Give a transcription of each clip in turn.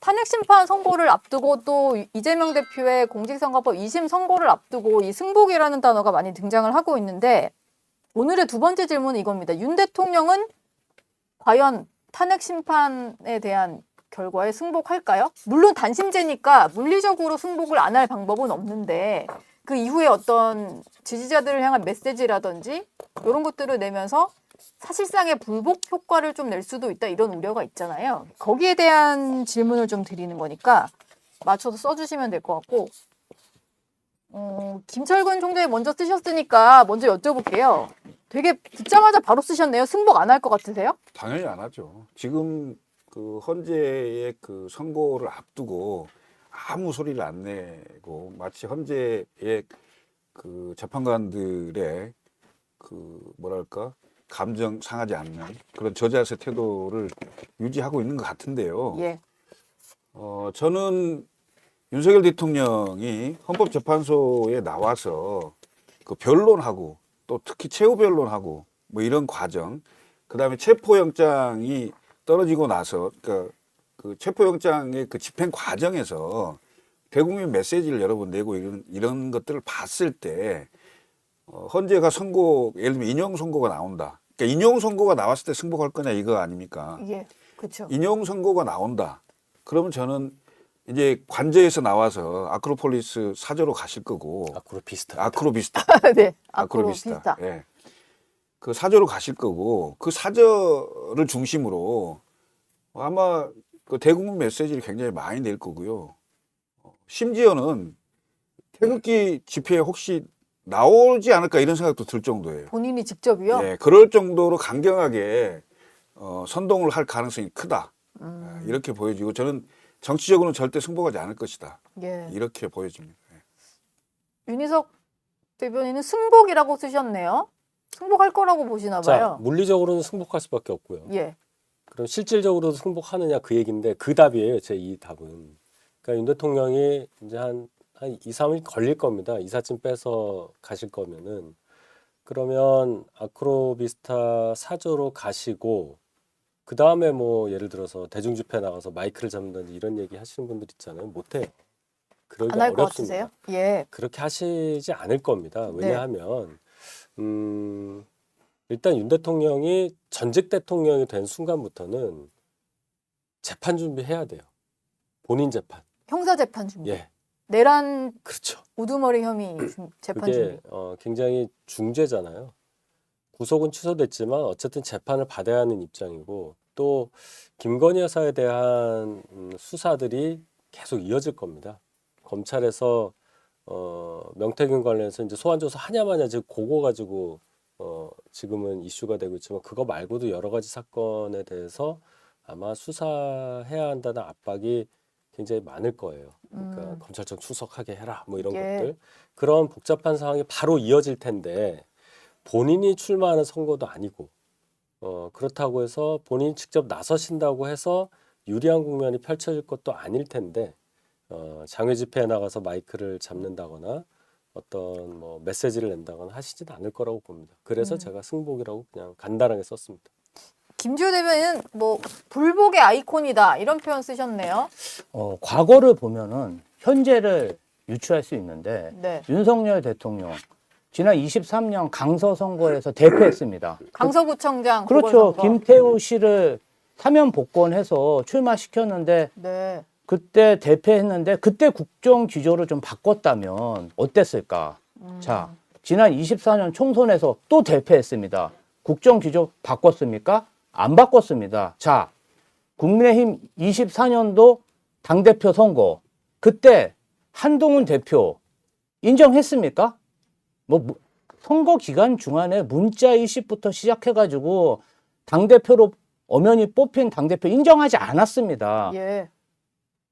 탄핵 심판 선고를 앞두고 또 이재명 대표의 공직선거법 2심 선고를 앞두고 이 승복이라는 단어가 많이 등장을 하고 있는데 오늘의 두 번째 질문은 이겁니다. 윤 대통령은 과연 탄핵 심판에 대한 결과에 승복할까요? 물론 단심제니까 물리적으로 승복을 안 할 방법은 없는데 그 이후에 어떤 지지자들을 향한 메시지라든지 이런 것들을 내면서 사실상의 불복 효과를 좀 낼 수도 있다 이런 우려가 있잖아요. 거기에 대한 질문을 좀 드리는 거니까 맞춰서 써주시면 될 것 같고 김철근 총장이 먼저 쓰셨으니까 먼저 여쭤볼게요. 되게 듣자마자 바로 쓰셨네요. 승복 안 할 것 같으세요? 당연히 안 하죠. 지금 그 헌재의 그 선고를 앞두고 아무 소리를 안 내고 마치 헌재의 그 재판관들의 그 뭐랄까 감정 상하지 않는 그런 저자세 태도를 유지하고 있는 것 같은데요. 예. 저는 윤석열 대통령이 헌법재판소에 나와서 그 변론하고 또 특히 최후 변론하고 뭐 이런 과정, 그다음에 체포영장이 떨어지고 나서 그 체포영장의 그 집행 과정에서 대국민 메시지를 여러 번 내고 이런 것들을 봤을 때 헌재가 선고, 예를 들면 인용 선고가 나온다. 그러니까 인용 선고가 나왔을 때 승복할 거냐 이거 아닙니까? 예. 그렇죠. 인용 선고가 나온다. 그러면 저는 이제 관저에서 나와서 아크로폴리스 사저로 가실 거고. 아크로비스타. 아크로비스타. 네. 아크로비스타. 예. 그 사저로 가실 거고 그 사저를 중심으로 아마 그 대국민 메시지를 굉장히 많이 낼 거고요. 심지어는 태극기 집회에 혹시 나오지 않을까 이런 생각도 들 정도예요. 본인이 직접이요? 예, 그럴 정도로 강경하게 선동을 할 가능성이 크다. 이렇게 보여지고 저는 정치적으로는 절대 승복하지 않을 것이다. 예. 이렇게 보여집니다. 예. 윤희석 대변인은 승복이라고 쓰셨네요. 승복할 거라고 보시나 자, 봐요. 물리적으로는 승복할 수밖에 없고요. 예. 그럼 실질적으로도 승복하느냐 그 얘기인데 그 답이에요. 제 이 답은. 그러니까 윤 대통령이 이제 한 2, 3일 걸릴 겁니다. 이삿짐 빼서 가실 거면은. 그러면 아크로비스타 사저로 가시고 그 다음에 뭐 예를 들어서 대중집회 나가서 마이크를 잡는다든지 이런 얘기 하시는 분들 있잖아요. 못해요. 안 그러기가 할 것 어렵습니다. 같으세요? 예. 그렇게 하시지 않을 겁니다. 왜냐하면 일단 윤 대통령이 전직 대통령이 된 순간부터는 재판 준비해야 돼요. 본인 재판. 형사재판 준비. 예, 내란 그렇죠. 우두머리 혐의 재판 그게 준비. 굉장히 중죄잖아요. 구속은 취소됐지만 어쨌든 재판을 받아야 하는 입장이고 또 김건희 여사에 대한 수사들이 계속 이어질 겁니다. 검찰에서 명태균 관련해서 이제 소환조사 하냐마냐 지금 그거 가지고 지금은 이슈가 되고 있지만 그거 말고도 여러 가지 사건에 대해서 아마 수사해야 한다는 압박이 굉장히 많을 거예요. 그러니까 검찰청 출석하게 해라 뭐 이런 예. 것들. 그런 복잡한 상황이 바로 이어질 텐데 본인이 출마하는 선거도 아니고 그렇다고 해서 본인이 직접 나서신다고 해서 유리한 국면이 펼쳐질 것도 아닐 텐데 장외 집회에 나가서 마이크를 잡는다거나 어떤 뭐 메시지를 낸다거나 하시지는 않을 거라고 봅니다. 그래서 제가 승복이라고 그냥 간단하게 썼습니다. 김주호 대변인은 뭐 불복의 아이콘이다 이런 표현 쓰셨네요. 과거를 보면은 현재를 유추할 수 있는데 네. 윤석열 대통령 지난 23년 강서 선거에서 대패했습니다. 강서구청장 그렇죠. 보궐선거. 김태우 씨를 사면 복권해서 출마시켰는데 네. 그때 대패했는데 그때 국정 기조를 좀 바꿨다면 어땠을까? 자, 지난 24년 총선에서 또 대패했습니다. 국정 기조 바꿨습니까? 안 바꿨습니다. 자, 국민의힘 24년도 당대표 선거 그때 한동훈 대표 인정했습니까? 선거 기간 중간에 문자 일식부터 시작해가지고 당대표로 엄연히 뽑힌 당대표 인정하지 않았습니다. 예.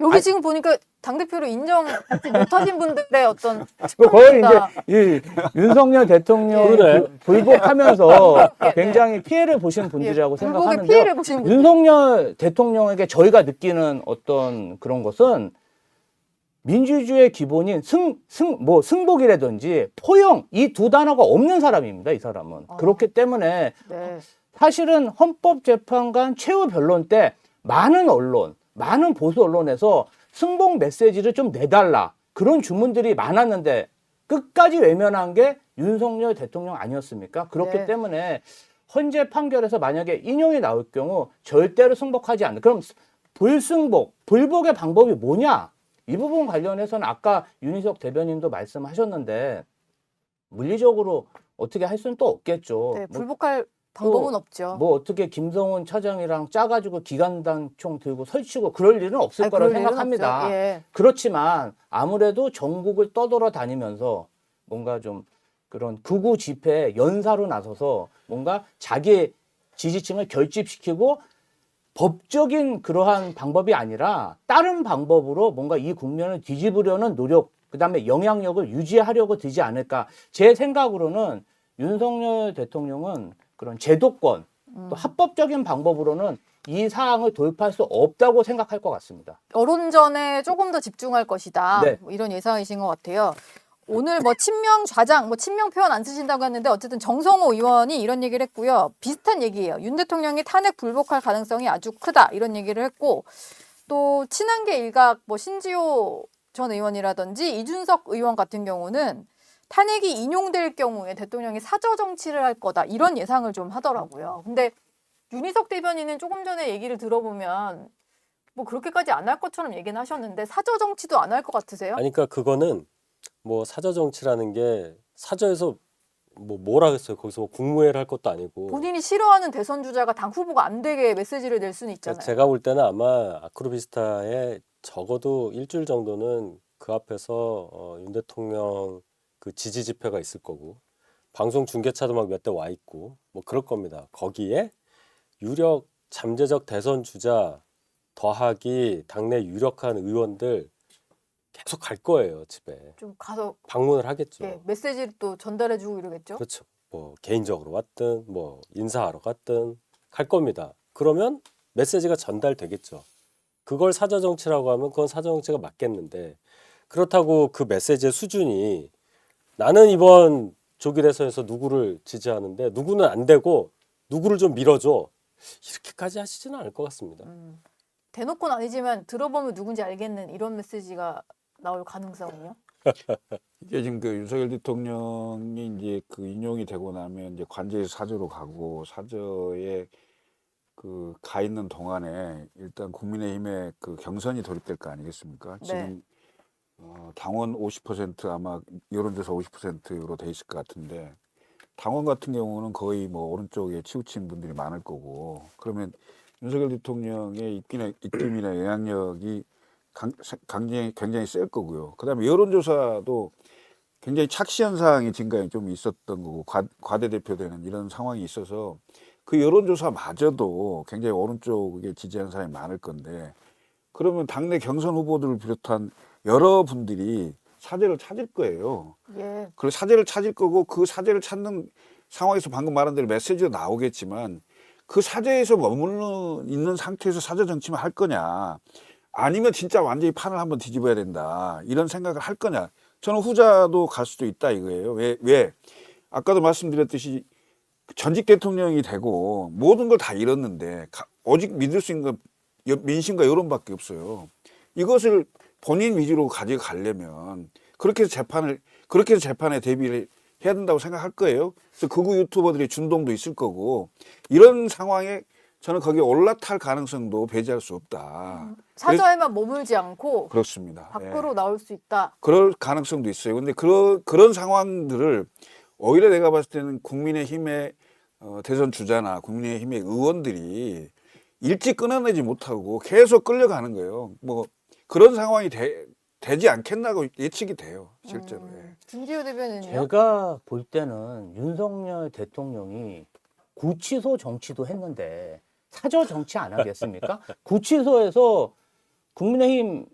여기 지금 보니까 당대표로 인정받지 못하신 분들의 어떤 그걸 측면이다. 이제 윤석열 대통령이 그러네. 불복하면서 굉장히 피해를 보신 분들이라고 불복의 생각하는데요. 피해를 보시는 분들. 윤석열 대통령에게 저희가 느끼는 어떤 그런 것은 민주주의의 기본인 승복이라든지 포용 이 두 단어가 없는 사람입니다. 이 사람은. 그렇기 때문에 네. 사실은 헌법재판관 최후 변론 때 많은 언론 많은 보수 언론에서 승복 메시지를 좀 내달라 그런 주문들이 많았는데 끝까지 외면한 게 윤석열 대통령 아니었습니까? 그렇기 네. 때문에 헌재 판결에서 만약에 인용이 나올 경우 절대로 승복하지 않는 그럼 불승복, 불복의 방법이 뭐냐? 이 부분 관련해서는 아까 윤희석 대변인도 말씀하셨는데 물리적으로 어떻게 할 수는 또 없겠죠. 네, 뭐 불복할 방법은 없죠. 뭐 어떻게 김성훈 차장이랑 짜가지고 기관단총 들고 설치고 그럴 일은 없을 아니, 거라고 그럴 일은 생각합니다. 없죠. 예. 그렇지만 아무래도 전국을 떠돌아다니면서 뭔가 좀 그런 극우 집회 연사로 나서서 뭔가 자기 지지층을 결집시키고 법적인 그러한 방법이 아니라 다른 방법으로 뭔가 이 국면을 뒤집으려는 노력, 그다음에 영향력을 유지하려고 들지 않을까. 제 생각으로는 윤석열 대통령은 그런 제도권 또 합법적인 방법으로는 이 사항을 돌파할 수 없다고 생각할 것 같습니다. 여론전에 조금 더 집중할 것이다. 네. 뭐 이런 예상이신 것 같아요. 오늘 뭐 친명 좌장, 뭐 친명 표현 안 쓰신다고 했는데 어쨌든 정성호 의원이 이런 얘기를 했고요. 비슷한 얘기예요. 윤 대통령이 탄핵 불복할 가능성이 아주 크다 이런 얘기를 했고 또 친한계 일각 뭐 신지호 전 의원이라든지 이준석 의원 같은 경우는 탄핵이 인용될 경우에 대통령이 사저 정치를 할 거다 이런 예상을 좀 하더라고요. 근데 윤희석 대변인은 조금 전에 얘기를 들어보면 뭐 그렇게까지 안 할 것처럼 얘기는 하셨는데 사저 정치도 안 할 것 같으세요? 아니, 그러니까 그거는 뭐 사저 정치라는 게 사저에서 뭐 뭐라 했어요? 거기서 뭐 국무회의를 할 것도 아니고. 본인이 싫어하는 대선 주자가 당 후보가 안 되게 메시지를 낼 수는 있잖아요. 제가 볼 때는 아마 아크로비스타에 적어도 일주일 정도는 그 앞에서 윤 대통령 그 지지 집회가 있을 거고 방송 중계차도 막 몇 대 와 있고 뭐 그럴 겁니다. 거기에 유력 잠재적 대선 주자 더하기 당내 유력한 의원들 계속 갈 거예요, 집에. 좀 가서 방문을 하겠죠. 예, 메시지를 또 전달해주고 이러겠죠. 그렇죠. 뭐 개인적으로 왔든 뭐 인사하러 갔든 갈 겁니다. 그러면 메시지가 전달되겠죠. 그걸 사저 정치라고 하면 그건 사저 정치가 맞겠는데 그렇다고 그 메시지의 수준이 나는 이번 조기 대선에서 누구를 지지하는데 누구는 안 되고 누구를 좀 밀어줘 이렇게까지 하시지는 않을 것 같습니다. 대놓고는 아니지만 들어보면 누군지 알겠는 이런 메시지가 나올 가능성은요? 이게 지금 그 윤석열 대통령이 이제 그 인용이 되고 나면 이제 관제에서 사저로 가고 사저에 그 가 있는 동안에 일단 국민의힘의 그 경선이 돌입될 거 아니겠습니까? 네. 지금 당원 50% 아마 여론조사 50%로 돼 있을 것 같은데 당원 같은 경우는 거의 뭐 오른쪽에 치우친 분들이 많을 거고 그러면 윤석열 대통령의 입김이나 영향력이 굉장히 셀 거고요. 그다음에 여론조사도 굉장히 착시 현상이 지금까지 좀 있었던 거고 과대대표되는 이런 상황이 있어서 그 여론조사마저도 굉장히 오른쪽에 지지하는 사람이 많을 건데 그러면 당내 경선 후보들을 비롯한 여러분들이 사죄를 찾을 거예요. 예. 그리고 사죄를 찾을 거고 그 사죄를 찾는 상황에서 방금 말한 대로 메시지가 나오겠지만 그 사죄에서 머물러 있는 상태에서 사죄 정치만 할 거냐 아니면 진짜 완전히 판을 한번 뒤집어야 된다 이런 생각을 할 거냐 저는 후자도 갈 수도 있다 이거예요. 왜? 아까도 말씀드렸듯이 전직 대통령이 되고 모든 걸 다 잃었는데 오직 믿을 수 있는 건 민심과 여론밖에 없어요. 이것을 본인 위주로 가져가려면 그렇게 해서 재판에 대비를 해야 된다고 생각할 거예요. 그래서 극우 유튜버들이 준동도 있을 거고 이런 상황에 저는 거기에 올라탈 가능성도 배제할 수 없다. 사저에만 머물지 않고 그렇습니다. 밖으로 예. 나올 수 있다. 그럴 가능성도 있어요. 근데 그런 상황들을 오히려 내가 봤을 때는 국민의힘의 대선 주자나 국민의힘의 의원들이 일찍 끊어내지 못하고 계속 끌려가는 거예요. 뭐 그런 상황이 되지 않겠나고 예측이 돼요. 실제로. 예. 김지호 대변인은요? 제가 볼 때는 윤석열 대통령이 구치소 정치도 했는데 사저 정치 안 하겠습니까? 구치소에서 국민의힘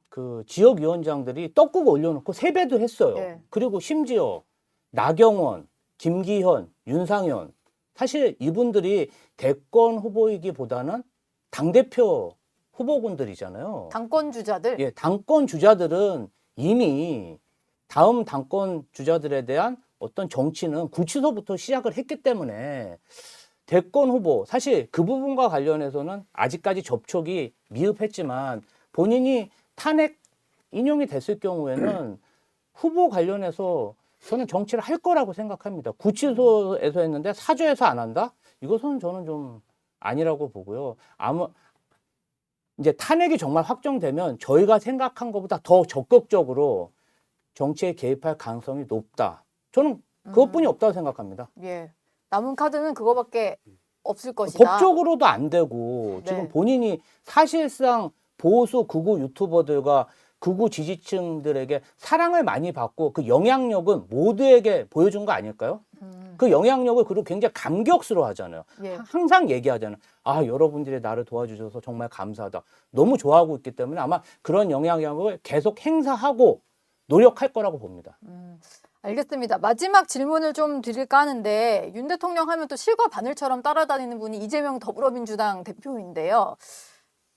그 지역위원장들이 떡국 올려놓고 세배도 했어요. 네. 그리고 심지어 나경원, 김기현, 윤상현 사실 이분들이 대권 후보이기보다는 당대표 후보군들이잖아요. 당권 주자들. 예, 당권 주자들은 이미 다음 당권 주자들에 대한 어떤 정치는 구치소부터 시작을 했기 때문에 대권 후보 사실 그 부분과 관련해서는 아직까지 접촉이 미흡했지만 본인이 탄핵 인용이 됐을 경우에는 후보 관련해서 저는 정치를 할 거라고 생각합니다. 구치소에서 했는데 사저에서 안 한다? 이것은 저는 좀 아니라고 보고요. 이제 탄핵이 정말 확정되면 저희가 생각한 것보다 더 적극적으로 정치에 개입할 가능성이 높다. 저는 그것뿐이 없다고 생각합니다. 예. 남은 카드는 그거밖에 없을 것이다. 법적으로도 안 되고 네. 지금 본인이 사실상 보수 극우 유튜버들과 극우 지지층들에게 사랑을 많이 받고 그 영향력은 모두에게 보여준 거 아닐까요? 그 영향력을 그리고 굉장히 감격스러워 하잖아요. 예. 항상 얘기하잖아요. 아, 여러분들이 나를 도와주셔서 정말 감사하다. 너무 좋아하고 있기 때문에 아마 그런 영향력을 계속 행사하고 노력할 거라고 봅니다. 알겠습니다. 마지막 질문을 좀 드릴까 하는데 윤 대통령 하면 또 실과 바늘처럼 따라다니는 분이 이재명 더불어민주당 대표인데요.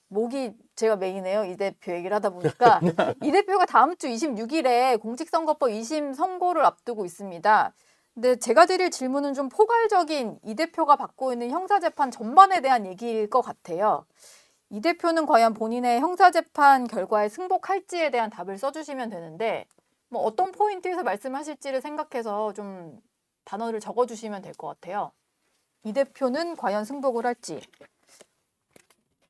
목이 제가 메이네요. 이 대표 얘기를 하다 보니까 이 대표가 다음 주 26일에 공직선거법 2심 선고를 앞두고 있습니다. 근데 제가 드릴 질문은 좀 포괄적인 이 대표가 받고 있는 형사재판 전반에 대한 얘기일 것 같아요. 이 대표는 과연 본인의 형사재판 결과에 승복할지에 대한 답을 써주시면 되는데 뭐 어떤 포인트에서 말씀하실지를 생각해서 좀 단어를 적어주시면 될 것 같아요. 이 대표는 과연 승복을 할지.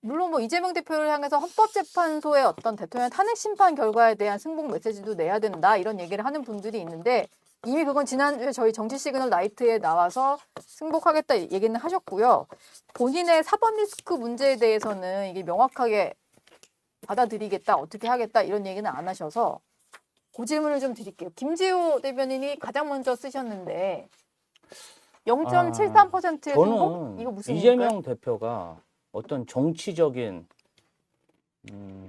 물론 뭐 이재명 대표를 향해서 헌법재판소의 어떤 대통령 탄핵 심판 결과에 대한 승복 메시지도 내야 된다 이런 얘기를 하는 분들이 있는데 이미 그건 지난주에 저희 정치시그널 나이트에 나와서 승복하겠다 얘기는 하셨고요. 본인의 사법 리스크 문제에 대해서는 이게 명확하게 받아들이겠다, 어떻게 하겠다 이런 얘기는 안 하셔서 그 질문을 좀 드릴게요. 김지호 대변인이 가장 먼저 쓰셨는데 0.73%의 승복? 저는 이거 무슨 이재명 얘기일까요? 대표가 어떤 정치적인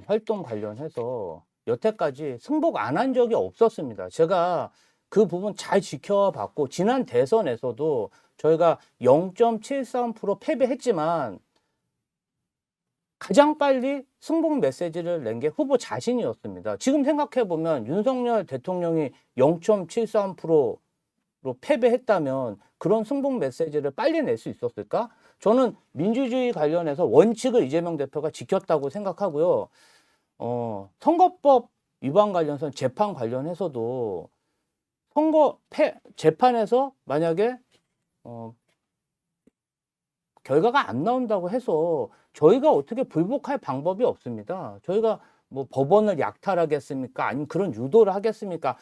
활동 관련해서 여태까지 승복 안 한 적이 없었습니다. 제가 그 부분 잘 지켜봤고 지난 대선에서도 저희가 0.73% 패배했지만 가장 빨리 승복 메시지를 낸 게 후보 자신이었습니다. 지금 생각해보면 윤석열 대통령이 0.73%로 패배했다면 그런 승복 메시지를 빨리 낼 수 있었을까? 저는 민주주의 관련해서 원칙을 이재명 대표가 지켰다고 생각하고요. 선거법 위반 관련해서 재판 관련해서도 재판에서 만약에 결과가 안 나온다고 해서 저희가 어떻게 불복할 방법이 없습니다. 저희가 뭐 법원을 약탈하겠습니까? 아니면 그런 유도를 하겠습니까?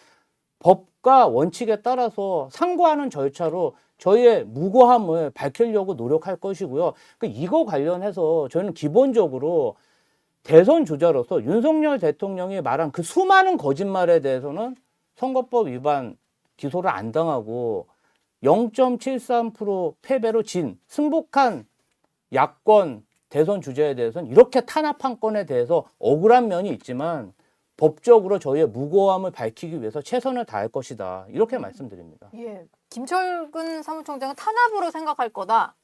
법과 원칙에 따라서 상고하는 절차로 저희의 무고함을 밝히려고 노력할 것이고요. 이거 관련해서 저희는 기본적으로 대선 주자로서 윤석열 대통령이 말한 그 수많은 거짓말에 대해서는 선거법 위반 기소를 안 당하고 0.73% 패배로 진 승복한 야권 대선 주자에 대해서는 이렇게 탄압한 건에 대해서 억울한 면이 있지만 법적으로 저희의 무고함을 밝히기 위해서 최선을 다할 것이다. 이렇게 말씀드립니다. 예, 김철근 사무총장은 탄압으로 생각할 거다.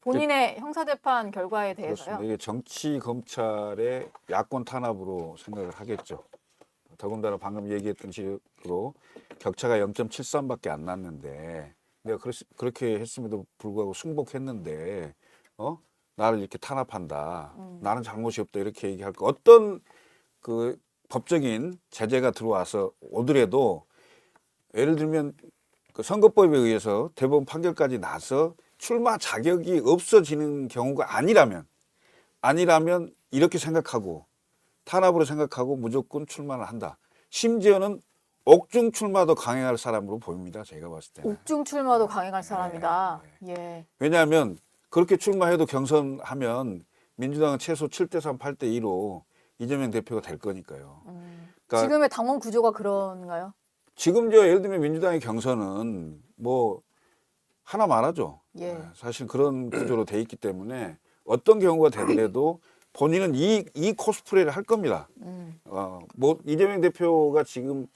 본인의 형사재판 결과에 대해서요. 그렇습니다. 이게 정치 검찰의 야권 탄압으로 생각을 하겠죠. 더군다나 방금 얘기했던 식으로 격차가 0.73밖에 안 났는데 내가 그렇게 했음에도 불구하고 승복했는데 나를 이렇게 탄압한다. 나는 잘못이 없다. 이렇게 얘기할 거. 어떤 그 법적인 제재가 들어와서 오더라도 예를 들면 그 선거법에 의해서 대법원 판결까지 나서 출마 자격이 없어지는 경우가 아니라면 이렇게 생각하고 탄압으로 생각하고 무조건 출마를 한다. 심지어는 옥중 출마도 강행할 사람으로 보입니다. 제가 봤을 때는. 옥중 출마도 강행할 사람이다. 예. 왜냐하면 그렇게 출마해도 경선하면 민주당은 최소 7대3, 8대2로 이재명 대표가 될 거니까요. 그러니까 지금의 당원 구조가 그런가요? 지금 예를 들면 민주당의 경선은 뭐 하나 말하죠. 예. 사실 그런 구조로 돼 있기 때문에 어떤 경우가 되더라도 본인은 이 코스프레를 할 겁니다. 뭐 이재명 대표가 지금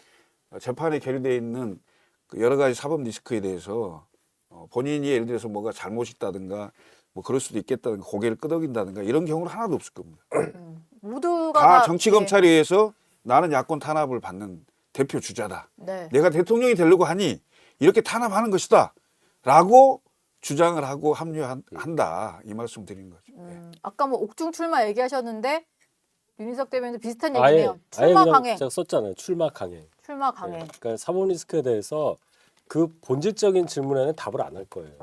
재판에 계류되어 있는 그 여러 가지 사법 리스크에 대해서 본인이 예를 들어서 뭐가 잘못이 있다든가 뭐 그럴 수도 있겠다든가 고개를 끄덕인다든가 이런 경우는 하나도 없을 겁니다. 모두가 다 정치 검찰에 의해서 나는 야권 탄압을 받는 대표 주자다. 네. 내가 대통령이 되려고 하니 이렇게 탄압하는 것이다. 라고 주장을 하고 합류한다 이 말씀 드린 거죠. 아까 뭐 옥중 출마 얘기하셨는데 윤희석 대변인도 비슷한 아예 얘기네요. 출마 그냥 강행. 제가 썼잖아요. 출마 강행. 출마 강행. 네. 그러니까 사법 리스크에 대해서 그 본질적인 질문에는 답을 안 할 거예요.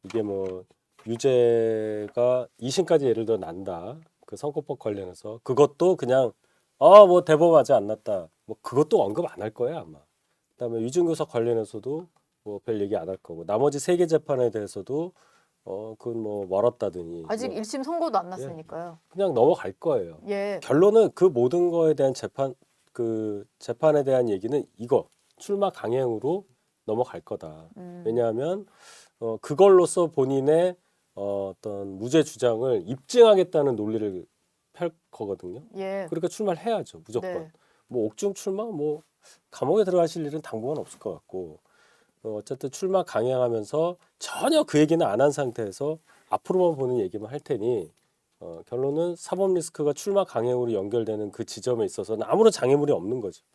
이게 뭐 유죄가 2심까지 예를 들어 난다. 그 선거법 관련해서 그것도 그냥 뭐 대법원 아직 안 났다. 뭐 그것도 언급 안 할 거예요 아마. 그다음에 위증교사 관련해서도 뭐 별 얘기 안 할 거고 나머지 3개 재판에 대해서도 그건 뭐 멀었다더니 아직 뭐 1심 선고도 안 났으니까요. 그냥 넘어갈 거예요. 예. 결론은 그 모든 거에 대한 재판에 대한 얘기는 이거 출마 강행으로 넘어갈 거다. 왜냐하면 그걸로써 본인의 어떤 무죄 주장을 입증하겠다는 논리를 펼 거거든요. 예. 그러니까 출마를 해야죠, 무조건. 네. 뭐 옥중 출마, 뭐 감옥에 들어가실 일은 당분간 없을 것 같고, 어쨌든 출마 강행하면서 전혀 그 얘기는 안 한 상태에서 앞으로만 보는 얘기만 할 테니 결론은 사법 리스크가 출마 강행으로 연결되는 그 지점에 있어서는 아무런 장애물이 없는 거죠.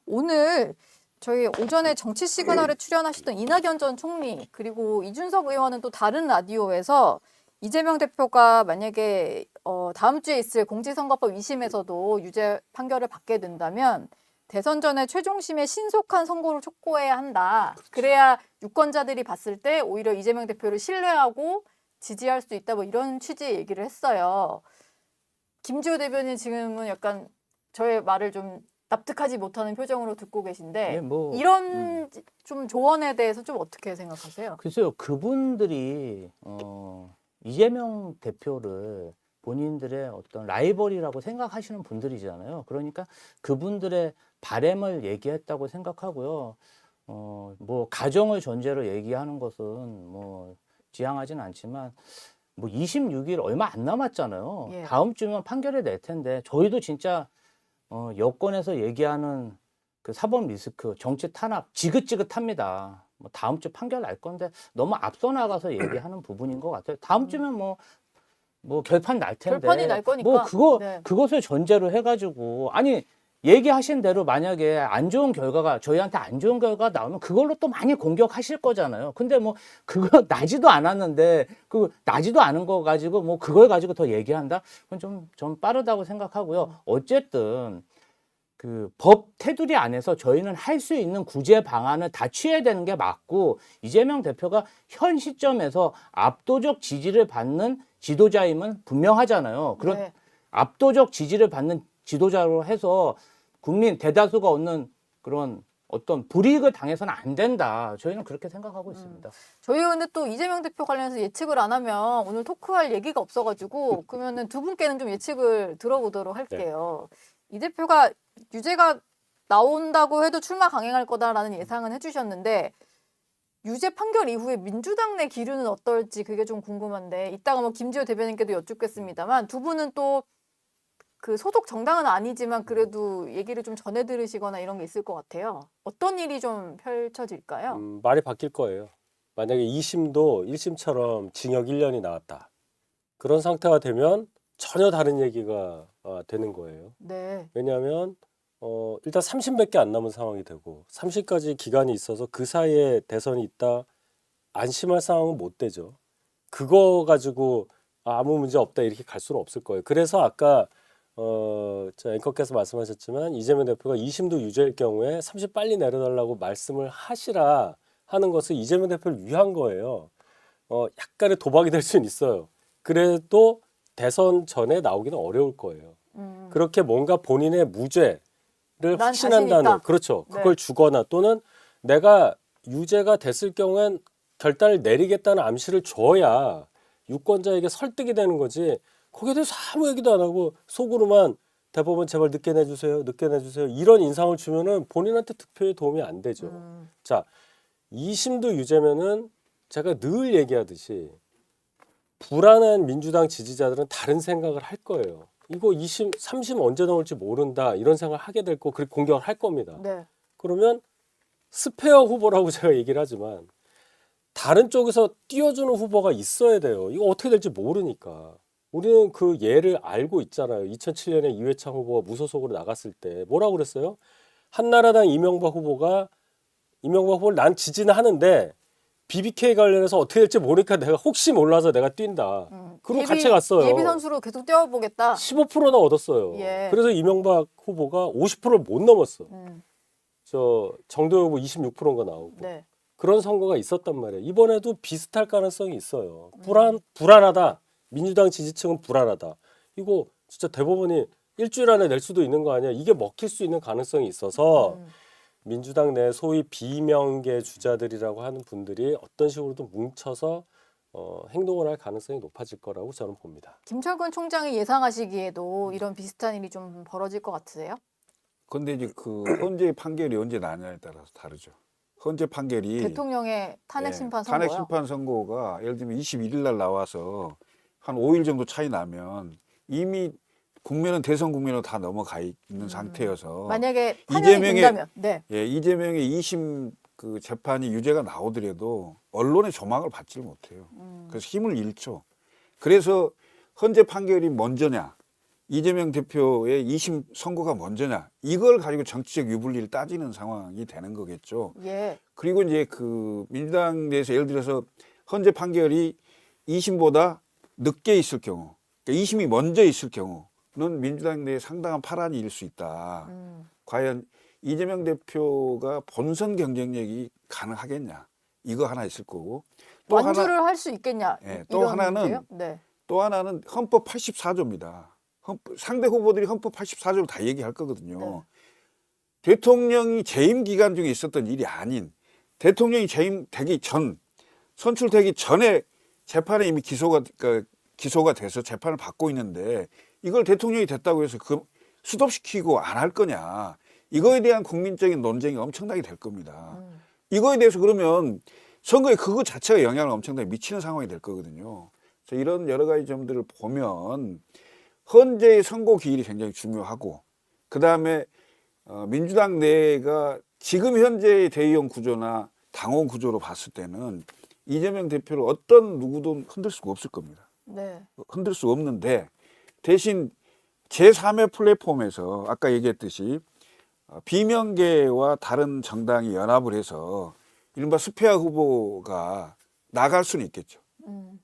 오늘 저희 오전에 정치 시그널에 출연하셨던 이낙연 전 총리 그리고 이준석 의원은 또 다른 라디오에서 이재명 대표가 만약에 다음 주에 있을 공직선거법 2심에서도 유죄 판결을 받게 된다면 대선 전에 최종심의 신속한 선고를 촉구해야 한다. 그래야 유권자들이 봤을 때 오히려 이재명 대표를 신뢰하고 지지할 수 있다. 뭐 이런 취지의 얘기를 했어요. 김지호 대변인 지금은 약간 저의 말을 좀 납득하지 못하는 표정으로 듣고 계신데 예, 뭐, 이런 좀 조언에 대해서 좀 어떻게 생각하세요? 글쎄요, 그분들이 이재명 대표를 본인들의 어떤 라이벌이라고 생각하시는 분들이잖아요. 그러니까 그분들의 바램을 얘기했다고 생각하고요. 뭐 가정을 전제로 얘기하는 것은 뭐 지향하진 않지만 뭐 26일 얼마 안 남았잖아요. 예. 다음 주면 판결이 낼 텐데 저희도 진짜 여권에서 얘기하는 그 사법 리스크, 정치 탄압 지긋지긋합니다. 뭐 다음 주 판결 날 건데 너무 앞서 나가서 얘기하는 부분인 것 같아요. 다음 주면 뭐 결판 날 텐데. 결판이 날 거니까. 뭐 네. 그것을 전제로 해가지고 아니 얘기하신 대로 만약에 안 좋은 결과가 저희한테 안 좋은 결과가 나오면 그걸로 또 많이 공격하실 거잖아요. 근데 뭐 그거 나지도 않았는데 그 나지도 않은 거 가지고 뭐 그걸 가지고 더 얘기한다? 그건 좀 빠르다고 생각하고요. 어쨌든 그 법 테두리 안에서 저희는 할 수 있는 구제 방안을 다 취해야 되는 게 맞고 이재명 대표가 현 시점에서 압도적 지지를 받는 지도자임은 분명하잖아요. 그런 네. 압도적 지지를 받는 지도자로 해서 국민 대다수가 얻는 그런 어떤 불이익을 당해서는 안 된다. 저희는 그렇게 생각하고 있습니다. 저희 근데 또 이재명 대표 관련해서 예측을 안 하면 오늘 토크할 얘기가 없어가지고 그러면은 두 분께는 좀 예측을 들어보도록 할게요. 이 대표가 유죄가 나온다고 해도 출마 강행할 거다라는 예상은 해주셨는데 유죄 판결 이후에 민주당 내 기류는 어떨지 그게 좀 궁금한데 이따가 뭐 김지호 대변인께도 여쭙겠습니다만 두 분은 또 그 소속 정당은 아니지만 그래도 얘기를 좀 전해 들으시거나 이런 게 있을 것 같아요. 어떤 일이 좀 펼쳐질까요? 말이 바뀔 거예요. 만약에 2심도 1심처럼 징역 1년이 나왔다. 그런 상태가 되면 전혀 다른 얘기가 되는 거예요. 네. 왜냐하면 일단 3심밖에 안 남은 상황이 되고 3심까지 기간이 있어서 그 사이에 대선이 있다 안심할 상황은 못 되죠. 그거 가지고 아무 문제 없다 이렇게 갈 수는 없을 거예요. 그래서 아까 저 앵커께서 말씀하셨지만 이재명 대표가 2심도 유죄일 경우에 3심 빨리 내려달라고 말씀을 하시라 하는 것은 이재명 대표를 위한 거예요. 약간의 도박이 될 수는 있어요. 그래도 대선 전에 나오기는 어려울 거예요. 그렇게 뭔가 본인의 무죄를 난 확신한다는 자신 있다. 그렇죠. 네. 그걸 주거나 또는 내가 유죄가 됐을 경우엔 결단을 내리겠다는 암시를 줘야 유권자에게 설득이 되는 거지. 거기에 대해서 아무 얘기도 안 하고 속으로만 대법원 제발 늦게 내주세요. 늦게 내주세요. 이런 인상을 주면은 본인한테 득표에 도움이 안 되죠. 자, 2심도 유죄면은 제가 늘 얘기하듯이 불안한 민주당 지지자들은 다른 생각을 할 거예요. 이거 2심, 3심 언제 나올지 모른다. 이런 생각을 하게 될 거, 그리고 공격을 할 겁니다. 네. 그러면 스페어 후보라고 제가 얘기를 하지만 다른 쪽에서 띄워주는 후보가 있어야 돼요. 이거 어떻게 될지 모르니까. 우리는 그 예를 알고 있잖아요. 2007년에 이회창 후보가 무소속으로 나갔을 때 뭐라고 그랬어요? 한나라당 이명박 후보를 난 지지는 하는데 BBK 관련해서 어떻게 될지 모르니까 내가 혹시 몰라서 내가 뛴다. 그리고 같이 갔어요. 예비 선수로 계속 뛰어보겠다. 15%나 얻었어요. 예. 그래서 이명박 후보가 50%를 못 넘었어. 저 정도영 후보 26%인가 나오고. 네. 그런 선거가 있었단 말이에요. 이번에도 비슷할 가능성이 있어요. 불안하다. 민주당 지지층은 불안하다. 이거 진짜 대법원이 일주일 안에 낼 수도 있는 거 아니야. 이게 먹힐 수 있는 가능성이 있어서 민주당 내 소위 비명계 주자들이라고 하는 분들이 어떤 식으로든 뭉쳐서 행동을 할 가능성이 높아질 거라고 저는 봅니다. 김철근 총장이 예상하시기에도 이런 비슷한 일이 좀 벌어질 것 같으세요? 근데 이제 그 헌재 판결이 언제 나냐에 따라서 다르죠. 헌재 판결이 대통령의 탄핵 예, 심판 선고요. 탄핵 심판 선고가 예를 들면 21일 날 나와서 한 5일 정도 차이 나면 이미 국면은 대선 국면으로 다 넘어가 있는 상태여서 만약에 탄핵이 된다면, 네. 예, 이재명의 2심 그 재판이 유죄가 나오더라도 언론의 조망을 받지를 못해요. 그래서 힘을 잃죠. 그래서 헌재 판결이 먼저냐, 이재명 대표의 2심 선고가 먼저냐, 이걸 가지고 정치적 유불리를 따지는 상황이 되는 거겠죠. 예. 그리고 이제 그 민주당 내에서 예를 들어서 헌재 판결이 2심보다 늦게 있을 경우, 그러니까 2심이 먼저 있을 경우는 민주당 내에 상당한 파란이 일 수 있다. 과연 이재명 대표가 본선 경쟁력이 가능하겠냐, 이거 하나 있을 거고, 또 완주를 할 수 있겠냐? 예, 또 이런 하나는 문제요? 네. 또 하나는 헌법 84조입니다. 상대 후보들이 헌법 84조를 다 얘기할 거거든요. 네. 대통령이 재임 기간 중에 있었던 일이 아닌 대통령이 재임되기 전, 선출되기 전에 재판에 이미 기소가 돼서 재판을 받고 있는데 이걸 대통령이 됐다고 해서 그 수습시키고 안 할 거냐. 이거에 대한 국민적인 논쟁이 엄청나게 될 겁니다. 이거에 대해서 그러면 선거에 그거 자체가 영향을 엄청나게 미치는 상황이 될 거거든요. 그래서 이런 여러 가지 점들을 보면 헌재의 선고 기일이 굉장히 중요하고, 그 다음에 민주당 내가 지금 현재의 대의원 구조나 당원 구조로 봤을 때는 이재명 대표를 어떤 누구도 흔들 수가 없을 겁니다. 네. 흔들 수 없는데 대신 제3의 플랫폼에서 아까 얘기했듯이 비명계와 다른 정당이 연합을 해서 이른바 스페어 후보가 나갈 수는 있겠죠.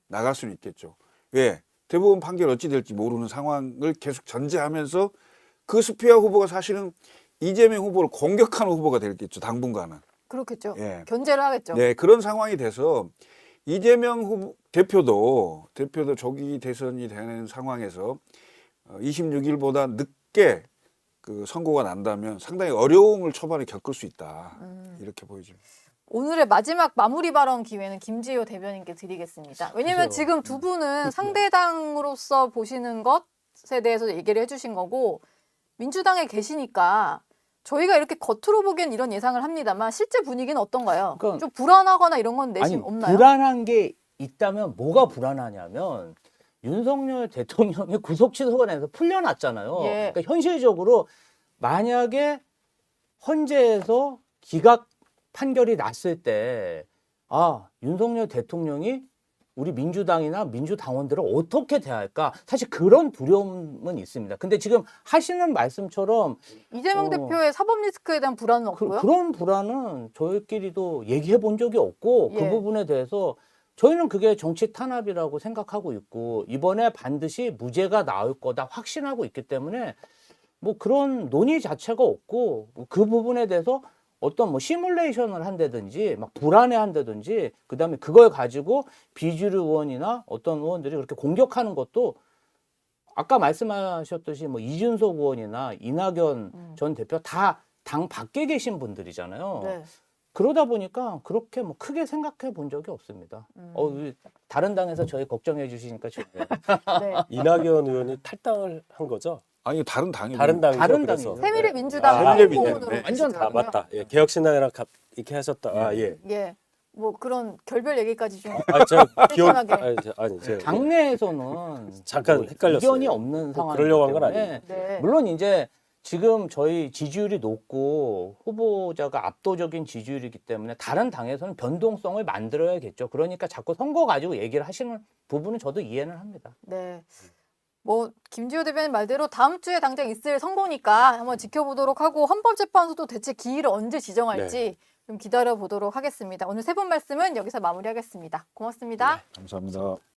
나갈 수는 있겠죠. 왜? 대법원 판결 어찌 될지 모르는 상황을 계속 전제하면서 그 스페어 후보가 사실은 이재명 후보를 공격하는 후보가 되겠죠. 당분간은. 그렇겠죠. 예. 견제를 하겠죠. 네, 그런 상황이 돼서 이재명 후보 대표도 조기 대선이 되는 상황에서 26일보다 늦게 그 선고가 난다면 상당히 어려움을 초반에 겪을 수 있다. 이렇게 보여집니다. 오늘의 마지막 마무리 발언 기회는 김지효 대변인께 드리겠습니다. 왜냐하면 그죠. 지금 두 분은 상대당으로서 보시는 것에 대해서 얘기를 해주신 거고 민주당에 계시니까 저희가 이렇게 겉으로 보기엔 이런 예상을 합니다만 실제 분위기는 어떤가요? 그러니까 좀 불안하거나 이런 건 내심 아니, 없나요? 불안한 게 있다면 뭐가 불안하냐면 윤석열 대통령이 구속 취소관에서 풀려났잖아요. 예. 그러니까 현실적으로 만약에 헌재에서 기각 판결이 났을 때 윤석열 대통령이 우리 민주당이나 민주당원들을 어떻게 대할까? 사실 그런 두려움은 있습니다. 근데 지금 하시는 말씀처럼 이재명 대표의 사법 리스크에 대한 불안은 없고요. 그런 불안은 저희끼리도 얘기해 본 적이 없고 예. 그 부분에 대해서 저희는 그게 정치 탄압이라고 생각하고 있고 이번에 반드시 무죄가 나올 거다 확신하고 있기 때문에 뭐 그런 논의 자체가 없고 그 부분에 대해서 어떤 뭐 시뮬레이션을 한다든지 막 불안해한다든지 그다음에 그걸 가지고 비주류 의원이나 어떤 의원들이 그렇게 공격하는 것도 아까 말씀하셨듯이 뭐 이준석 의원이나 이낙연 전 대표 다 당 밖에 계신 분들이잖아요. 네. 그러다 보니까 그렇게 뭐 크게 생각해 본 적이 없습니다. 다른 당에서 저희 걱정해 주시니까 좋네요. 네. 이낙연 의원이 탈당을 한 거죠? 아니 다른 당이 다른 당이죠. 다른 그래서. 당이죠. 새미래 민주당 새미래 후보군으로 네. 완전 계시더라고요. 맞다. 예, 개혁신당이랑 이렇게 하셨다. 예. 예. 뭐 그런 결별 얘기까지 좀 제가 기억 편하게. 제가 당내에서는 잠깐 뭐 헷갈렸어요. 이견이 없는 또 상황. 그러려고 한건 아니에요. 네. 물론 이제 지금 저희 지지율이 높고 후보자가 압도적인 지지율이기 때문에 다른 당에서는 변동성을 만들어야겠죠. 그러니까 자꾸 선거 가지고 얘기를 하시는 부분은 저도 이해는 합니다. 네. 뭐 김지효 대변인 말대로 다음 주에 당장 있을 선거니까 한번 지켜보도록 하고 헌법재판소도 대체 기일을 언제 지정할지 좀 기다려 보도록 하겠습니다. 오늘 세 분 말씀은 여기서 마무리하겠습니다. 고맙습니다. 감사합니다.